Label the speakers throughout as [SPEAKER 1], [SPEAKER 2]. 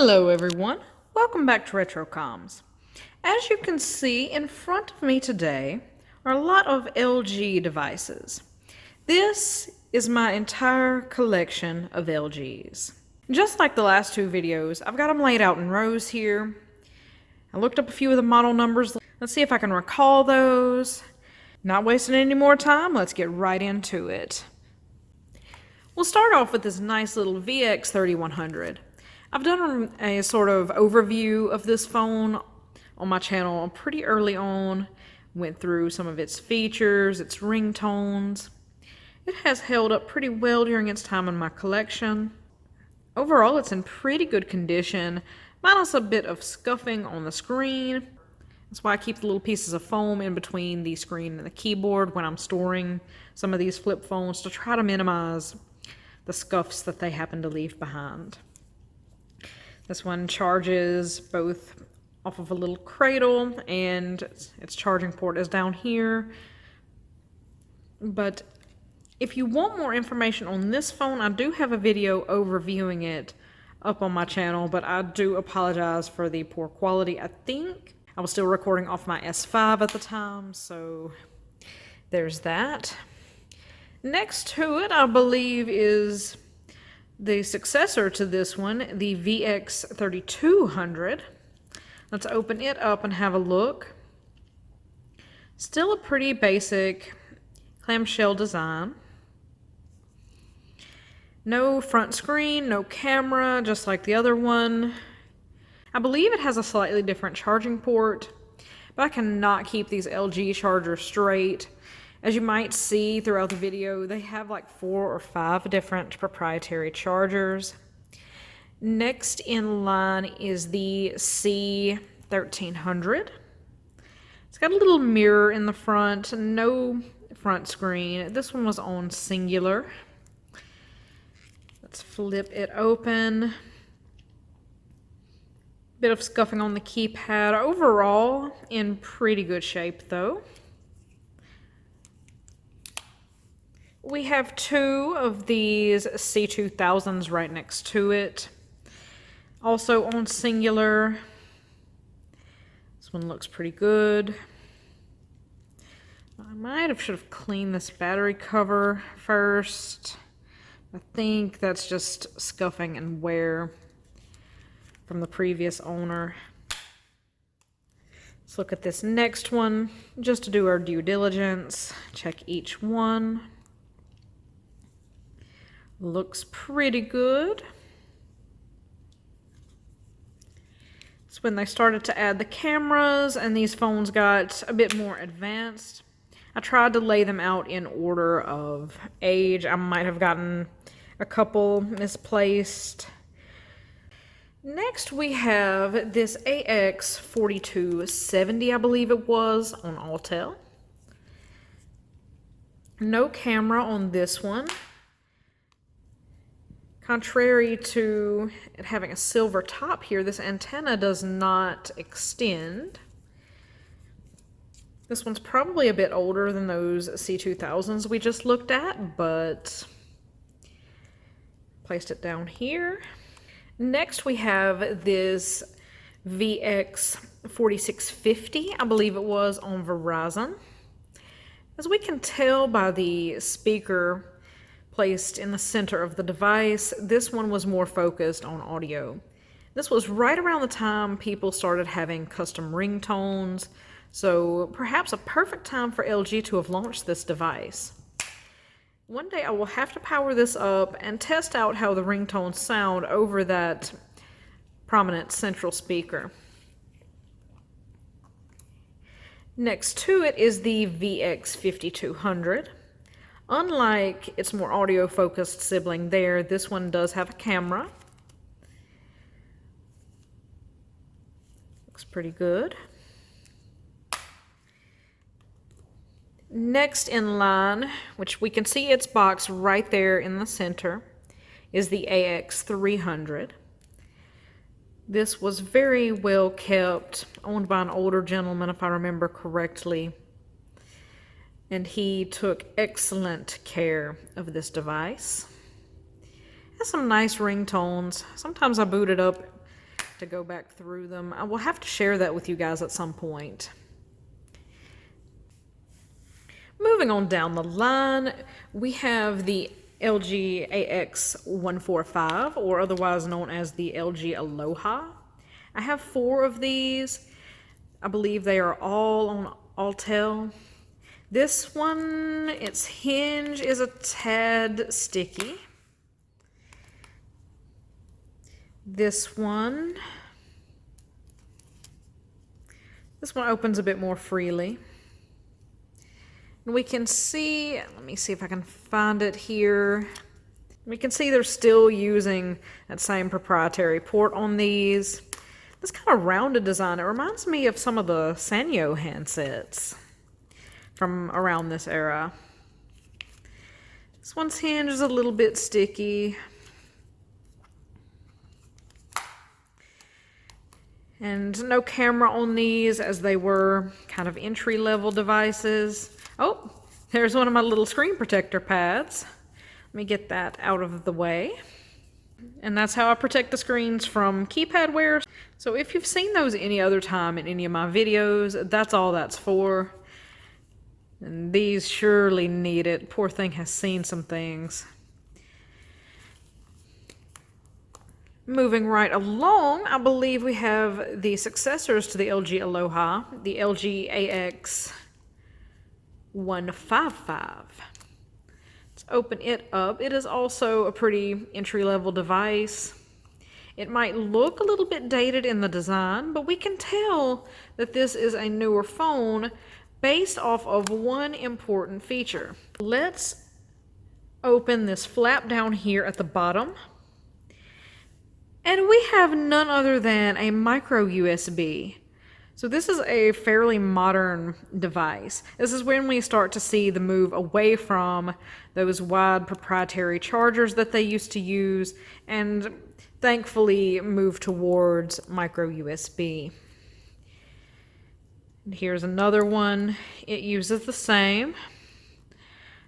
[SPEAKER 1] Hello everyone, welcome back to RetroComs. As you can see in front of me today are a lot of LG devices. This is my entire collection of LGs. Just like the last two videos, I've got them laid out in rows here. I looked up a few of the model numbers. Let's see if I can recall those. Not wasting any more time, let's get right into it. We'll start off with this nice little VX3100. I've done a sort of overview of this phone on my channel pretty early on. Went through some of its features, its ringtones. It has held up pretty well during its time in my collection. Overall, it's in pretty good condition, minus a bit of scuffing on the screen. That's why I keep the little pieces of foam in between the screen and the keyboard when I'm storing some of these flip phones to try to minimize the scuffs that they happen to leave behind. This one charges both off of a little cradle, and its charging port is down here. But if you want more information on this phone, I do have a video overviewing it up on my channel, but I do apologize for the poor quality. I think I was still recording off my S5 at the time, so there's that. Next to it, I believe, is the successor to this one, the VX3200. Let's open it up and have a look. Still a pretty basic clamshell design. No front screen, no camera, just like the other one. I believe it has a slightly different charging port, but I cannot keep these LG chargers straight. As you might see throughout the video, they have like 4 or 5 different proprietary chargers. Next in line is the C1300. It's got a little mirror in the front, no front screen. This one was on singular. Let's flip it open. Bit of scuffing on the keypad. Overall, in pretty good shape though. We have 2 of these C2000s right next to it. Also on singular. This one looks pretty good. I should have cleaned this battery cover first. I think that's just scuffing and wear from the previous owner. Let's look at this next one just to do our due diligence. Check each one. Looks pretty good. It's when they started to add the cameras and these phones got a bit more advanced. I tried to lay them out in order of age. I might have gotten a couple misplaced. Next we have this AX4270, I believe it was, on Autel. No camera on this one. Contrary to it having a silver top here, this antenna does not extend. This one's probably a bit older than those C2000s we just looked at, but placed it down here. Next we have this VX4650, I believe it was, on Verizon. As we can tell by the speaker placed in the center of the device, this one was more focused on audio. This was right around the time people started having custom ringtones, so perhaps a perfect time for LG to have launched this device. One day I will have to power this up and test out how the ringtones sound over that prominent central speaker. Next to it is the VX5200. Unlike its more audio-focused sibling there, this one does have a camera. Looks pretty good. Next in line, which we can see its box right there in the center, is the AX300. This was very well kept, owned by an older gentleman if I remember correctly. And he took excellent care of this device. It has some nice ringtones. Sometimes I boot it up to go back through them. I will have to share that with you guys at some point. Moving on down the line, we have the LG AX145, or otherwise known as the LG Aloha. I have 4 of these. I believe they are all on Autel. This one, its hinge is a tad sticky. This one opens a bit more freely. And we can see, let me see if I can find it here. We can see they're still using that same proprietary port on these. This kind of rounded design, it reminds me of some of the Sanyo handsets from around this era. This one's hinge is a little bit sticky. And no camera on these, as they were kind of entry-level devices. Oh, there's one of my little screen protector pads. Let me get that out of the way. And that's how I protect the screens from keypad wear. So if you've seen those any other time in any of my videos, that's all that's for. And these surely need it. Poor thing has seen some things. Moving right along, I believe we have the successors to the LG Aloha, the LG AX155. Let's open it up. It is also a pretty entry-level device. It might look a little bit dated in the design, but we can tell that this is a newer phone based off of one important feature. Let's open this flap down here at the bottom. And we have none other than a micro USB. So this is a fairly modern device. This is when we start to see the move away from those wide proprietary chargers that they used to use, and thankfully move towards micro USB. And here's another one. It uses the same.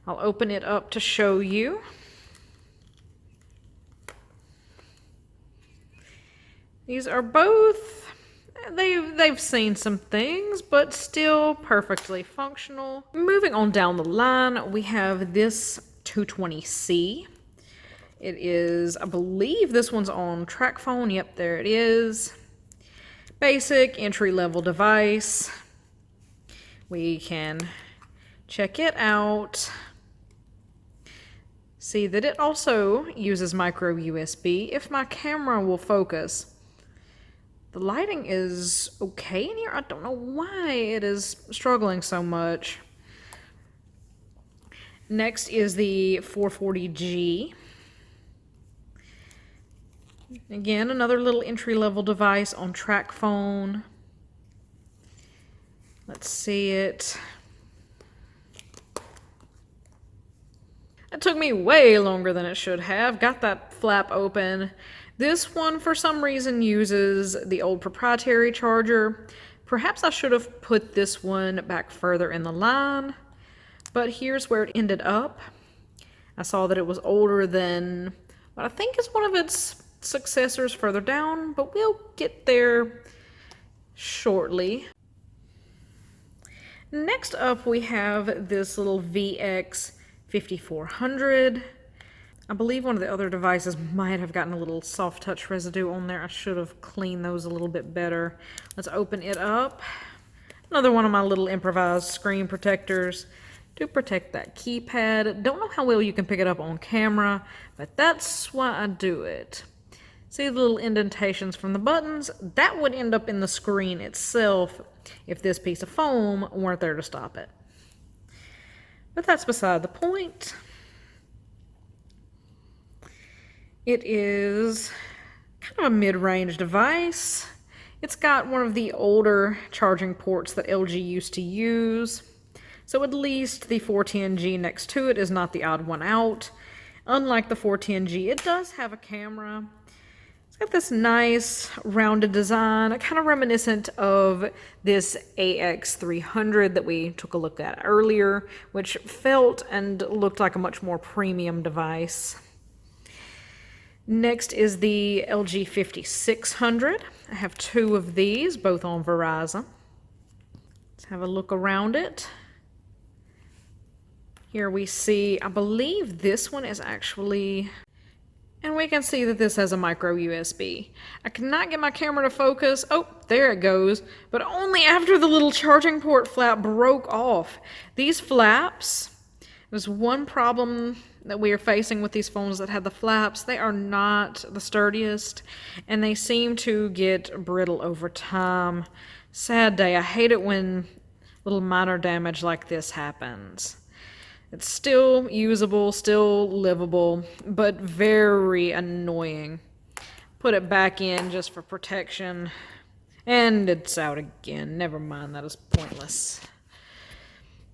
[SPEAKER 1] I'll open it up to show you. These are both, they've seen some things, but still perfectly functional. Moving on down the line, we have this 220C. It is, I believe this one's on track phone. Yep, there it is. Basic entry-level device. We can check it out. See that it also uses micro USB. If my camera will focus, the lighting is okay in here. I don't know why it is struggling so much. Next is the 440G. Again, another little entry-level device on track phone. Let's see it. It took me way longer than it should have. Got that flap open. This one, for some reason, uses the old proprietary charger. Perhaps I should have put this one back further in the line, but here's where it ended up. I saw that it was older than what I think is one of its successors further down, but we'll get there shortly. Next up, we have this little VX5400. I believe one of the other devices might have gotten a little soft touch residue on there. I should have cleaned those a little bit better. Let's open it up. Another one of my little improvised screen protectors to protect that keypad. Don't know how well you can pick it up on camera, but that's why I do it. See the little indentations from the buttons? That would end up in the screen itself if this piece of foam weren't there to stop it. But that's beside the point. It is kind of a mid-range device. It's got one of the older charging ports that LG used to use. So at least the 410G next to it is not the odd one out. Unlike the 410G, it does have a camera. It's got this nice rounded design, kind of reminiscent of this AX300 that we took a look at earlier, which felt and looked like a much more premium device. Next is the LG 5600. I have two of these, both on Verizon. Let's have a look around it. Here we see, I believe this one is actually, and we can see that this has a micro USB. I cannot get my camera to focus. Oh, there it goes. But only after the little charging port flap broke off. These flaps, there's one problem that we are facing with these phones that have the flaps. They are not the sturdiest, and they seem to get brittle over time. Sad day. I hate it when little minor damage like this happens. It's still usable, still livable, but very annoying. Put it back in just for protection, and it's out again. Never mind, that is pointless.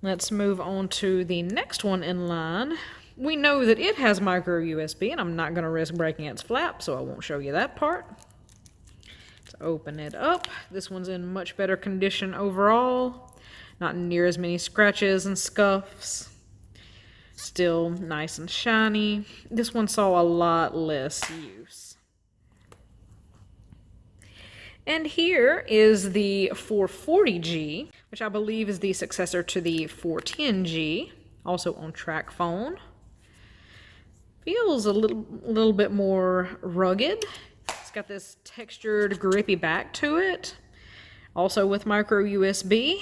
[SPEAKER 1] Let's move on to the next one in line. We know that it has micro USB, and I'm not going to risk breaking its flap, so I won't show you that part. Let's open it up. This one's in much better condition overall. Not near as many scratches and scuffs. Still nice and shiny. This one saw a lot less use. And here is the 440G, which I believe is the successor to the 410G, also on track phone. Feels a little bit more rugged. It's got this textured, grippy back to it, also with micro USB.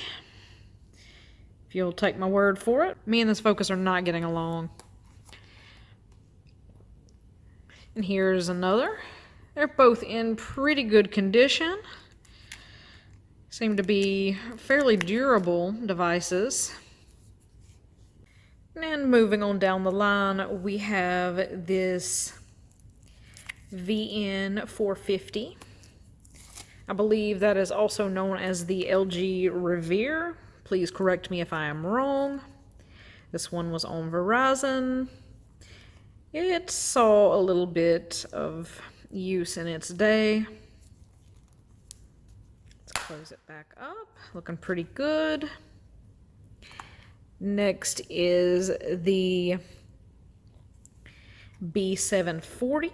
[SPEAKER 1] You'll take my word for it. Me and this Focus are not getting along. And here's another. They're both in pretty good condition. Seem to be fairly durable devices. And moving on down the line, we have this VN450. I believe that is also known as the LG Revere. Please correct me if I am wrong. This one was on Verizon. It saw a little bit of use in its day. Let's close it back up. Looking pretty good. Next is the B740.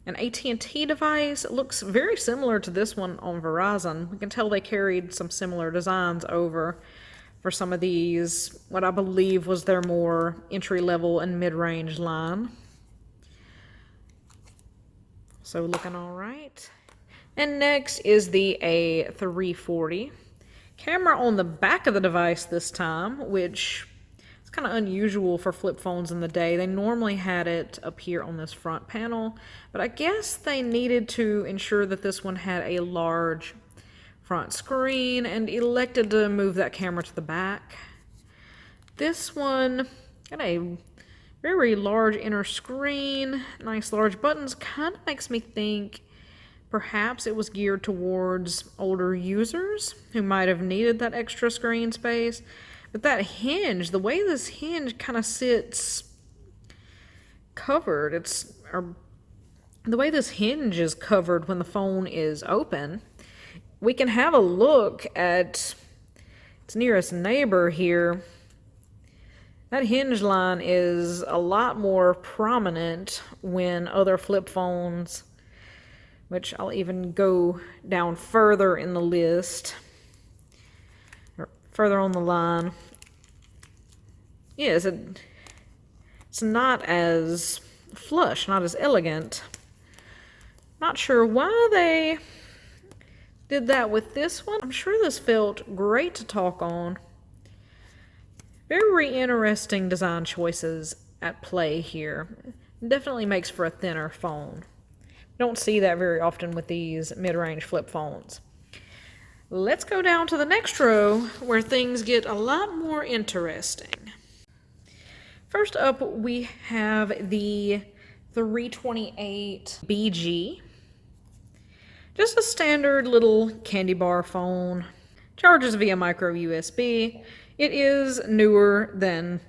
[SPEAKER 1] An AT&T device. It looks very similar to this one on Verizon. We can tell they carried some similar designs over for some of these, what I believe was their more entry-level and mid-range line. So looking all right. And next is the A340. Camera on the back of the device this time, which is kind of unusual for flip phones in the day. They normally had it up here on this front panel, but I guess they needed to ensure that this one had a large front screen and elected to move that camera to the back. This one got a very large inner screen, nice large buttons. Kind of makes me think perhaps it was geared towards older users who might have needed that extra screen space. But that hinge, the way this hinge kind of sits covered, the way this hinge is covered when the phone is open, we can have a look at its nearest neighbor here. That hinge line is a lot more prominent when other flip phones, which I'll even go down further in the list, further on the line. Yes, it's not as flush, not as elegant. Not sure why they did that with this one. I'm sure this felt great to talk on. Very interesting design choices at play here. Definitely makes for a thinner phone. Don't see that very often with these mid-range flip phones. Let's go down to the next row where things get a lot more interesting. First up, we have the 328BG. Just a standard little candy bar phone. Charges via micro USB. It is newer than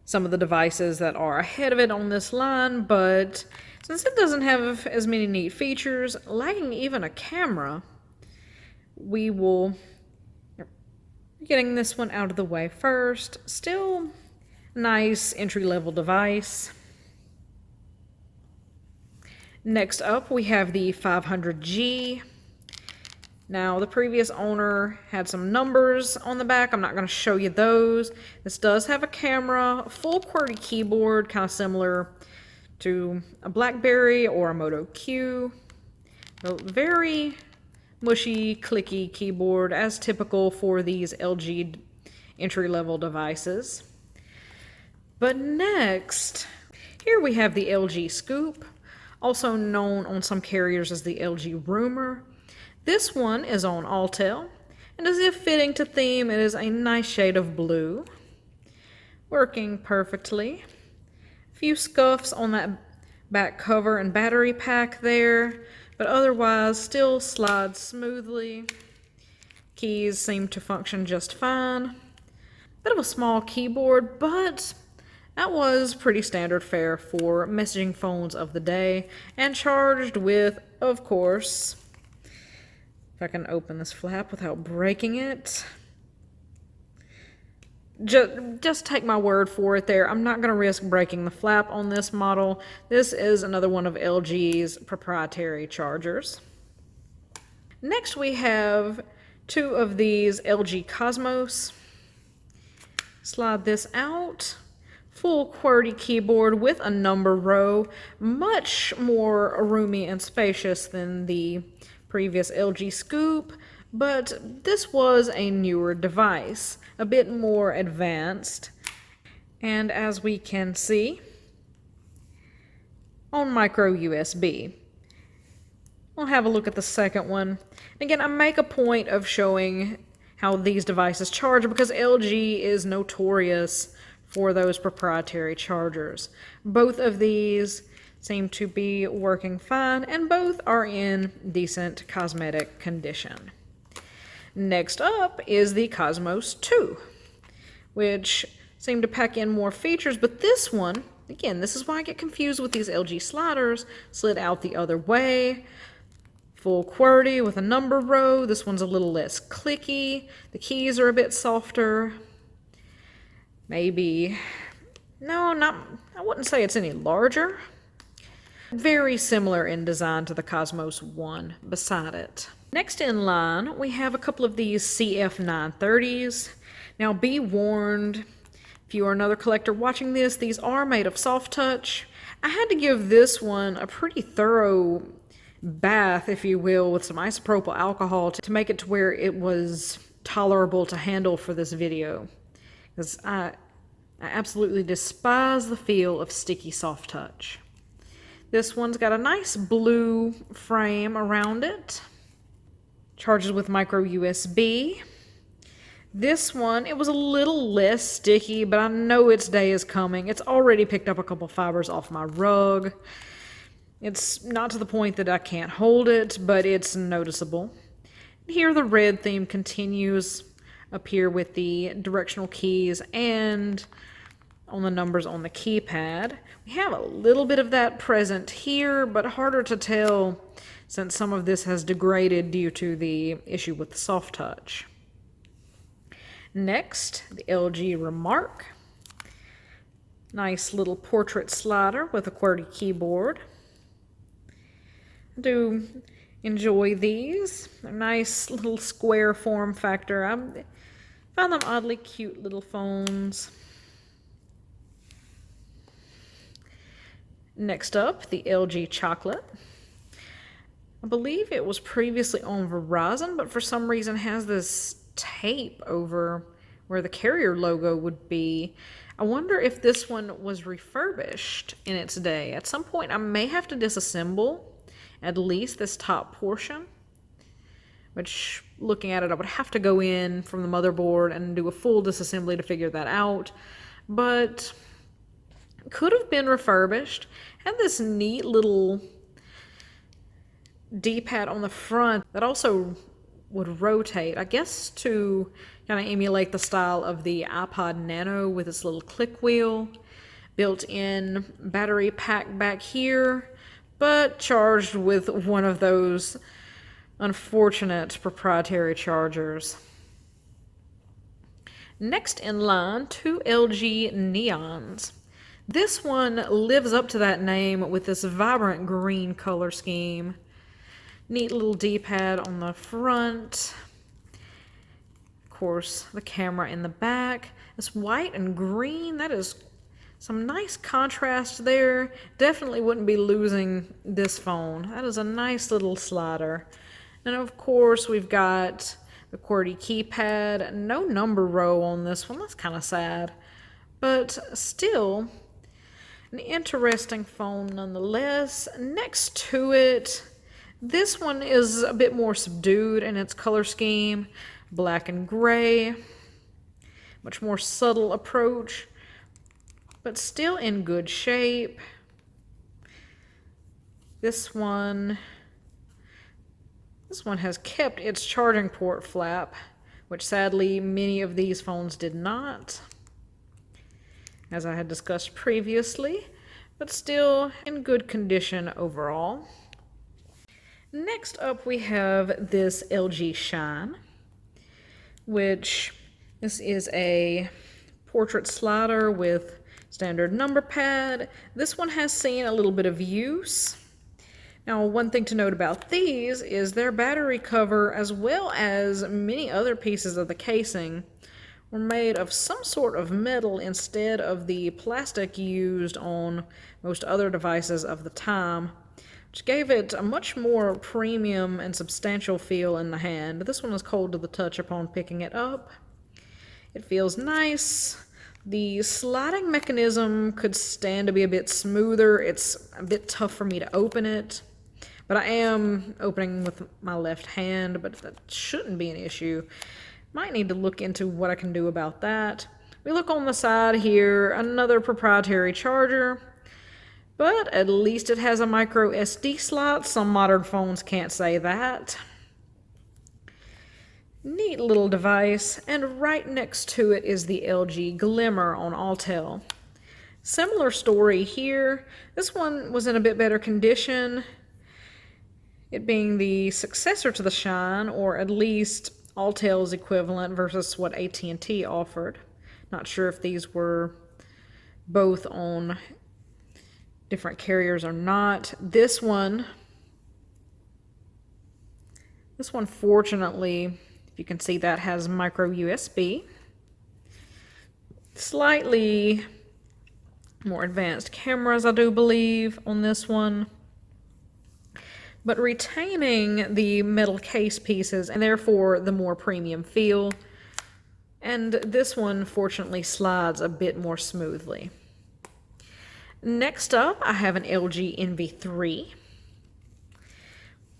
[SPEAKER 1] some of the devices that are ahead of it on this line, but since it doesn't have as many neat features, lacking even a camera, we will be getting this one out of the way first. Still nice entry-level device. Next up, we have the 500G. Now, the previous owner had some numbers on the back. I'm not going to show you those. This does have a camera, a full QWERTY keyboard, kind of similar to a BlackBerry or a Moto Q. A very mushy, clicky keyboard, as typical for these LG entry-level devices. But next, here we have the LG Scoop, also known on some carriers as the LG Rumor. This one is on Alltel, and as if fitting to theme, it is a nice shade of blue, working perfectly. A few scuffs on that back cover and battery pack there, but otherwise still slides smoothly. Keys seem to function just fine. Bit of a small keyboard, but that was pretty standard fare for messaging phones of the day, and charged with, of course, if I can open this flap without breaking it. Just take my word for it there. I'm not going to risk breaking the flap on this model. This is another one of LG's proprietary chargers. Next we have two of these LG Cosmos. Slide this out. Full QWERTY keyboard with a number row. Much more roomy and spacious than the previous LG Scoop, but this was a newer device, a bit more advanced, and as we can see, on micro USB. We'll have a look at the second one. Again, I make a point of showing how these devices charge because LG is notorious for those proprietary chargers. Both of these seem to be working fine, and both are in decent cosmetic condition. Next up is the Cosmos 2, which seem to pack in more features, but this one, again, this is why I get confused with these LG sliders, slid out the other way. Full QWERTY with a number row. This one's a little less clicky. The keys are a bit softer. Maybe, no, I wouldn't say it's any larger. Very similar in design to the Cosmos 1 beside it. Next in line, we have a couple of these CF930s. Now be warned, if you are another collector watching this, these are made of soft touch. I had to give this one a pretty thorough bath, if you will, with some isopropyl alcohol to make it to where it was tolerable to handle for this video. Because I absolutely despise the feel of sticky soft touch. This one's got a nice blue frame around it. Charges with micro USB. This one, it was a little less sticky, but I know its day is coming. It's already picked up a couple fibers off my rug. It's not to the point that I can't hold it, but it's noticeable. Here the red theme continues up here with the directional keys and on the numbers on the keypad. We have a little bit of that present here, but harder to tell since some of this has degraded due to the issue with the soft touch. Next, the LG Remark. Nice little portrait slider with a QWERTY keyboard. I do enjoy these. They're nice little square form factor. I find them oddly cute little phones. Next up, the LG Chocolate. I believe it was previously on Verizon, but for some reason has this tape over where the carrier logo would be. I wonder if this one was refurbished in its day. At some point, I may have to disassemble at least this top portion, which, looking at it, I would have to go in from the motherboard and do a full disassembly to figure that out. But could have been refurbished. Had this neat little D-pad on the front that also would rotate, I guess to kind of emulate the style of the iPod Nano with its little click wheel. Built-in battery pack back here, but charged with one of those unfortunate proprietary chargers. Next in line, two LG Neons. This one lives up to that name with this vibrant green color scheme. Neat little D-pad on the front. Of course, the camera in the back. This white and green, that is some nice contrast there. Definitely wouldn't be losing this phone. That is a nice little slider. And of course, we've got the QWERTY keypad. No number row on this one. That's kind of sad. But still, an interesting phone nonetheless. Next to it, this one is a bit more subdued in its color scheme. Black and gray. Much more subtle approach, but still in good shape. This one has kept its charging port flap, which sadly many of these phones did not, as I had discussed previously, but still in good condition overall. Next up we have this LG Shine, which this is a portrait slider with standard number pad. This one has seen a little bit of use. Now, one thing to note about these is their battery cover, as well as many other pieces of the casing, were made of some sort of metal instead of the plastic used on most other devices of the time, which gave it a much more premium and substantial feel in the hand. This one is cold to the touch upon picking it up. It feels nice. The sliding mechanism could stand to be a bit smoother. It's a bit tough for me to open it, but I am opening with my left hand, but that shouldn't be an issue. Might need to look into what I can do about that. We look on the side here, another proprietary charger, but at least it has a micro SD slot. Some modern phones can't say that. Neat little device, and right next to it is the LG Glimmer on Autel. Similar story here. This one was in a bit better condition, it being the successor to the Shine, or at least Autel's equivalent versus what AT&T offered. Not sure if these were both on different carriers or not. This one fortunately, you can see that has micro USB. Slightly more advanced cameras, I do believe, on this one, but retaining the metal case pieces and therefore the more premium feel. And this one fortunately slides a bit more smoothly. Next up, I have an LG NV3.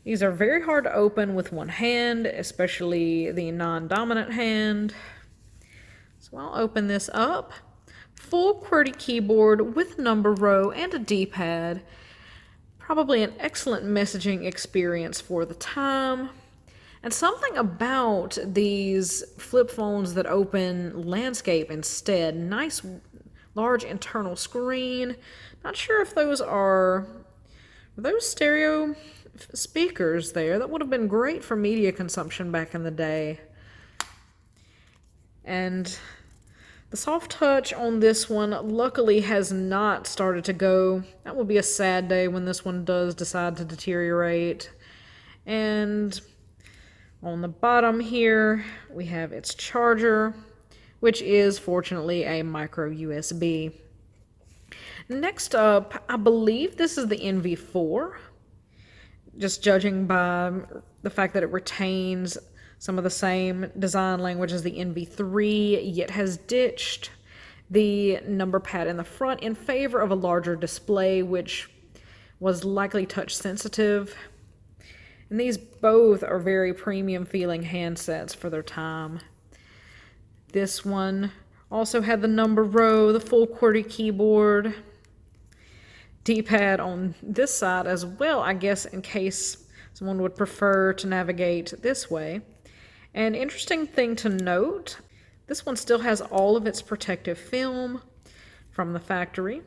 [SPEAKER 1] These are very hard to open with one hand, especially the non-dominant hand. So I'll open this up. Full QWERTY keyboard with number row and a D-pad. Probably an excellent messaging experience for the time. And something about these flip phones that open landscape instead. Nice large internal screen. Not sure if those are those stereo speakers there. That would have been great for media consumption back in the day. And the soft touch on this one luckily has not started to go. That will be a sad day when this one does decide to deteriorate. And on the bottom here we have its charger, which is fortunately a micro USB. Next up, I believe this is the NV4. Just judging by the fact that it retains some of the same design language as the NV3, yet has ditched the number pad in the front in favor of a larger display, which was likely touch sensitive. And these both are very premium feeling handsets for their time. This one also had the number row, the full QWERTY keyboard, D-pad on this side as well, I guess, in case someone would prefer to navigate this way. An interesting thing to note, this one still has all of its protective film from the factory.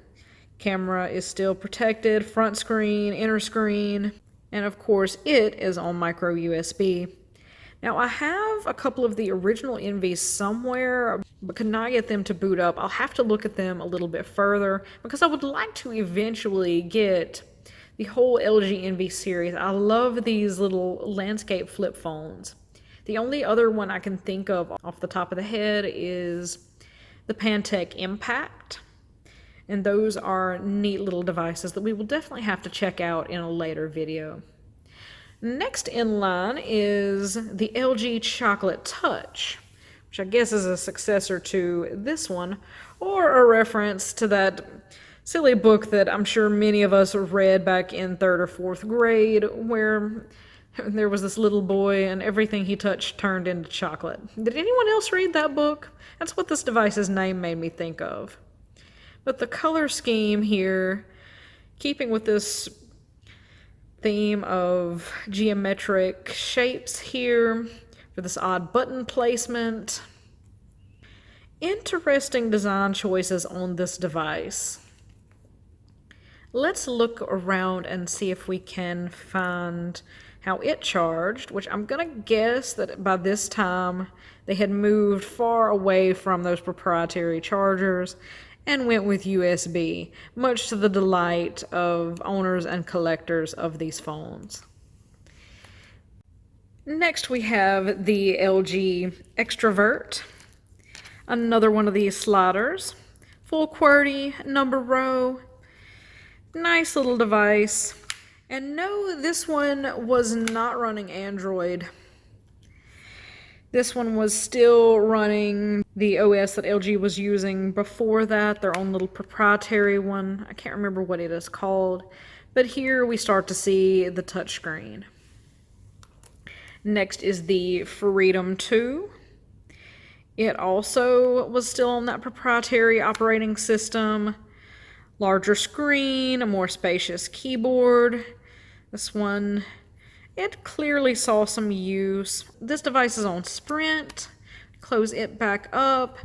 [SPEAKER 1] Camera is still protected, front screen, inner screen, and of course it is on micro USB. Now I have a couple of the original Envies somewhere, but could not get them to boot up. I'll have to look at them a little bit further because I would like to eventually get the whole LG Envy series. I love these little landscape flip phones. The only other one I can think of off the top of the head is the Pantech Impact. And those are neat little devices that we will definitely have to check out in a later video. Next in line is the LG Chocolate Touch, which I guess is a successor to this one, or a reference to that silly book that I'm sure many of us read back in 3rd or 4th grade, where there was this little boy and everything he touched turned into chocolate. Did anyone else read that book? That's what this device's name made me think of. But the color scheme here, keeping with this theme of geometric shapes here for this odd button placement. Interesting design choices on this device. Let's look around and see if we can find how it charged, which I'm gonna guess that by this time they had moved far away from those proprietary chargers and went with USB, much to the delight of owners and collectors of these phones. Next we have the LG Extrovert, another one of these sliders, full QWERTY, number row, nice little device. And no, this one was not running Android. This one was still running the OS that LG was using before that, their own little proprietary one. I can't remember what it is called, but here we start to see the touchscreen. Next is the Freedom 2. It also was still on that proprietary operating system. Larger screen, a more spacious keyboard. This one, it clearly saw some use. This device is on Sprint. Close it back up.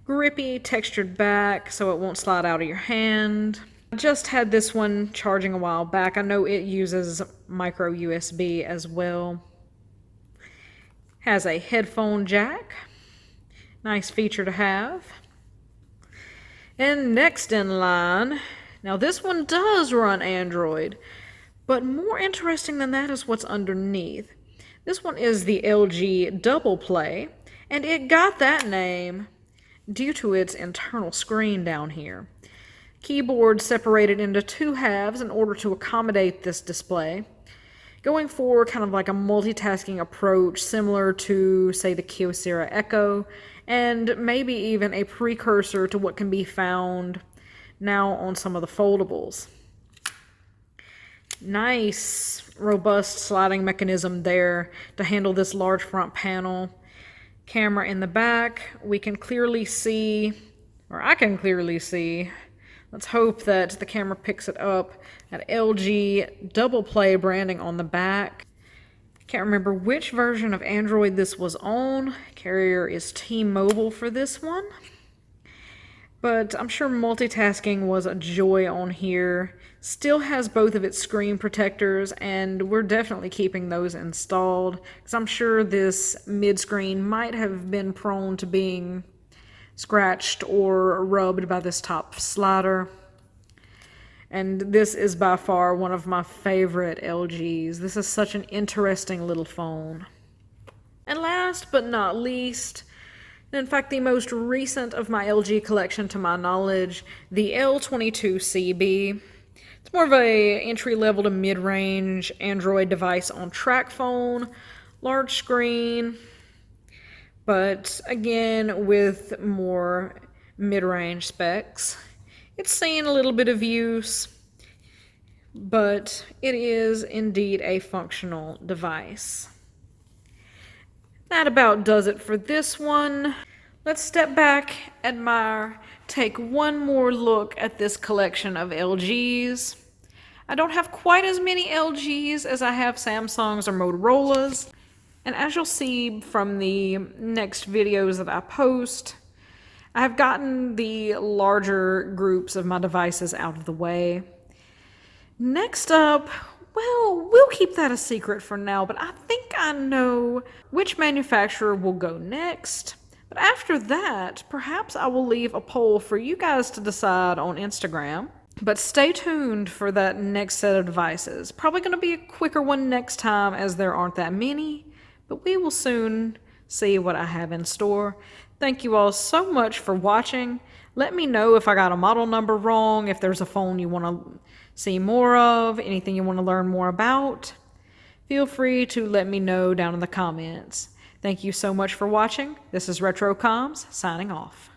[SPEAKER 1] Grippy, textured back so it won't slide out of your hand. I just had this one charging a while back. I know it uses micro USB as well. Has a headphone jack. Nice feature to have. And next in line, now this one does run Android, but more interesting than that is what's underneath. This one is the LG Double Play, and it got that name due to its internal screen down here. Keyboard separated into 2 halves in order to accommodate this display, going for kind of like a multitasking approach similar to, say, the Kyocera Echo, and maybe even a precursor to what can be found now on some of the foldables. Nice, robust sliding mechanism there to handle this large front panel. Camera in the back. We can clearly see, or I can clearly see, let's hope that the camera picks it up, that LG Double Play branding on the back. Can't remember which version of Android this was on. Carrier is T-Mobile for this one. But I'm sure multitasking was a joy on here. Still has both of its screen protectors, and we're definitely keeping those installed, because I'm sure this mid-screen might have been prone to being scratched or rubbed by this top slider. And this is by far one of my favorite LGs. This is such an interesting little phone. And last but not least, in fact the most recent of my LG collection to my knowledge, the L22CB. It's more of a entry-level to mid-range Android device on track phone, large screen, but again with more mid-range specs. It's seen a little bit of use, but it is indeed a functional device. That about does it for this one. Let's step back, admire, take one more look at this collection of LGs. I don't have quite as many LGs as I have Samsungs or Motorolas, and as you'll see from the next videos that I post, I have gotten the larger groups of my devices out of the way. Next up, Well, we'll keep that a secret for now, but I think I know which manufacturer will go next. But after that, perhaps I will leave a poll for you guys to decide on Instagram. But stay tuned for that next set of devices. Probably going to be a quicker one next time as there aren't that many, but we will soon see what I have in store. Thank you all so much for watching. Let me know if I got a model number wrong, if there's a phone you want to see more of, anything you want to learn more about. Feel free to let me know down in the comments. Thank you so much for watching. This is RetroComms signing off.